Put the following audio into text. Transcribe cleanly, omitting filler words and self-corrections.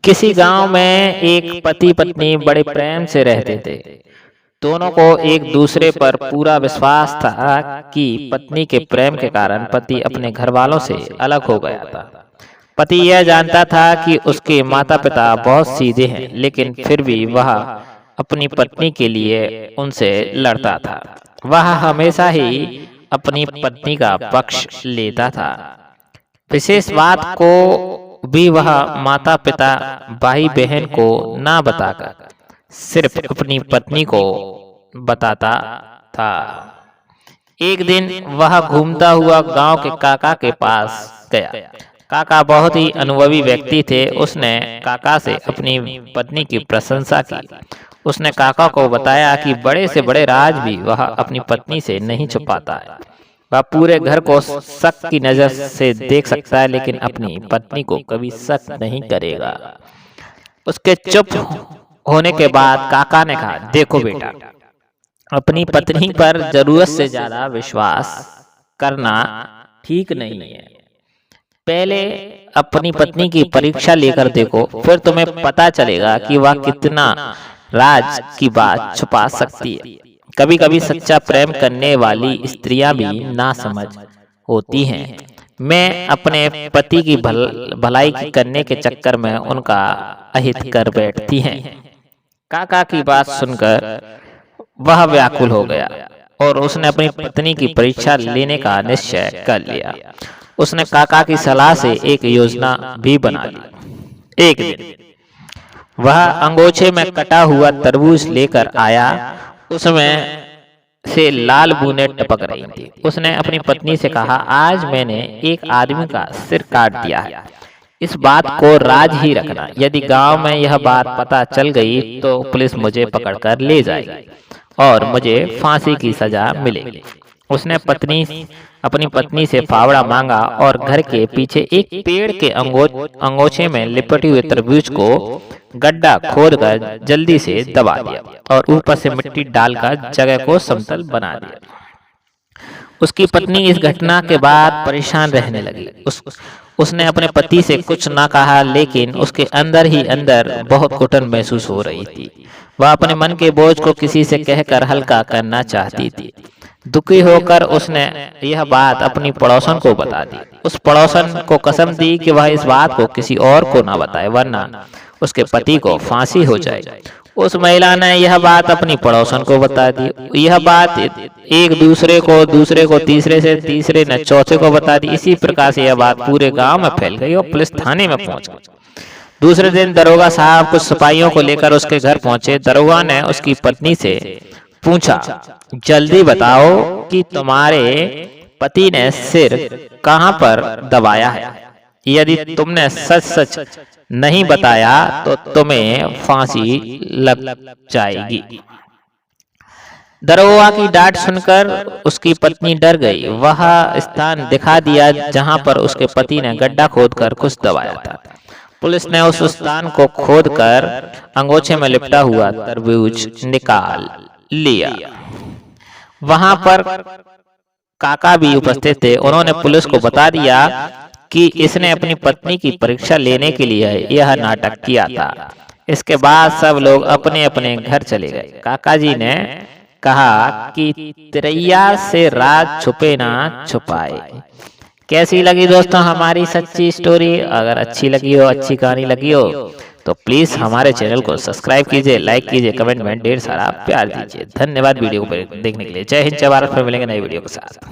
किसी गांव में एक पति पत्नी बड़े प्रेम से रहते थे। दोनों को एक दूसरे पर पूरा विश्वास था कि पत्नी के प्रेम के कारण पति अपने घर वालों से अलग हो गया था। पति यह जानता था कि उसके माता पिता बहुत सीधे हैं, लेकिन फिर भी वह अपनी पत्नी के लिए उनसे लड़ता था। वह हमेशा ही अपनी पत्नी का पक्ष लेता था। विशेष बात को भी वह माता पिता भाई बहन को ना बताकर सिर्फ अपनी पत्नी को बताता था। एक दिन वह घूमता हुआ गांव के काका के पास गया। काका बहुत ही अनुभवी व्यक्ति थे। उसने काका से अपनी पत्नी की प्रशंसा की। उसने काका को बताया कि बड़े से बड़े राज भी वह अपनी पत्नी से नहीं छुपाता है। वह पूरे घर को शक की नजर से देख सकता है, लेकिन अपनी पत्नी को कभी शक नहीं करेगा। उसके चुप होने के बाद काका ने कहा, देखो बेटा, अपनी पत्नी पर जरूरत से ज्यादा विश्वास करना ठीक नहीं है। पहले अपनी पत्नी की परीक्षा लेकर देखो, फिर तुम्हें पता चलेगा कि वह कितना राज की बात छुपा सकती है। कभी कभी सच्चा प्रेम करने वाली स्त्रियां भी नासमझ होती हैं। मैं अपने पति की भलाई करने के चक्कर में उनका अहित कर बैठती हैं। काका की बात सुनकर वह व्याकुल हो गया और उसने अपनी पत्नी की परीक्षा लेने का निश्चय कर लिया। उसने काका की सलाह से एक योजना भी बना ली। एक दिन वह अंगोछे में कटा हुआ तरबूज लेकर आया। उसमें से लाल बूंदें टपक रही थी। उसने अपनी पत्नी से कहा, आज मैंने एक आदमी का सिर काट दिया है। इस बात को राज ही रखना। यदि गांव में यह बात पता चल गई तो पुलिस मुझे पकड़कर ले जाएगी और मुझे फांसी की सजा मिलेगी। उसने अपनी पत्नी से फावड़ा मांगा और घर के पीछे एक पेड़ के अंगोछे में लिपटी हुए तरबूज को गड्ढा खोदकर जल्दी से दबा दिया और ऊपर से मिट्टी डालकर जगह को समतल बना दिया। उसकी पत्नी इस घटना के बाद परेशान रहने लगी। उसने अपने पति से कुछ ना कहा, लेकिन उसके अंदर ही अंदर बहुत घुटन महसूस हो रही थी। वह अपने मन के बोझ को किसी से कहकर हल्का करना चाहती थी। दुखी होकर उसने यह बात अपनी पड़ोसन को बता दी। उस पड़ोसन को कसम दी कि वह इस बात को किसी और को ना बताए, वरना उसके पति को फांसी हो जाएगी। उस महिला ने यह बात अपनी पड़ोसन को बता दी। यह बात एक दूसरे को तीसरे से तीसरे ने चौथे को बता दी। इसी प्रकार से यह बात पूरे गांव में फैल गई और पुलिस थाने में पहुंच गई। दूसरे दिन दरोगा साहब कुछ सिपाहियों को लेकर उसके घर पहुंचे। दरोगा ने उसकी पत्नी से पूछा, जल्दी बताओ कि तुम्हारे पति ने सिर कहां पर दबाया है। यदि तुमने सच सच नहीं बताया तो तुम्हें फांसी लग जाएगी। दरोगा की डांट सुनकर उसकी पत्नी डर गई। वह स्थान दिखा दिया जहां पर उसके पति ने गड्ढा खोदकर कुछ दबाया था। पुलिस ने उस स्थान को खोदकर अंगोछे में लिपटा हुआ तरबूज निकाल लिया। वहां पर काका भी उपस्थित थे। उन्होंने पुलिस को बता दिया कि इसने अपनी पत्नी की परीक्षा लेने के लिए यह नाटक किया था। इसके बाद सब लोग अपने अपने घर चले गए। काका जी ने कहा कि तिरैया से राज छुपे ना छुपाए। कैसी लगी दोस्तों हमारी सच्ची स्टोरी? अगर अच्छी लगी हो, अच्छी कहानी लगी हो तो प्लीज हमारे चैनल को सब्सक्राइब कीजिए, लाइक कीजिए, कमेंट में ढेर सारा प्यार दीजिए। धन्यवाद वीडियो को देखने के लिए। जय हिंद, जय भारत। फिर मिलेंगे नई वीडियो के साथ।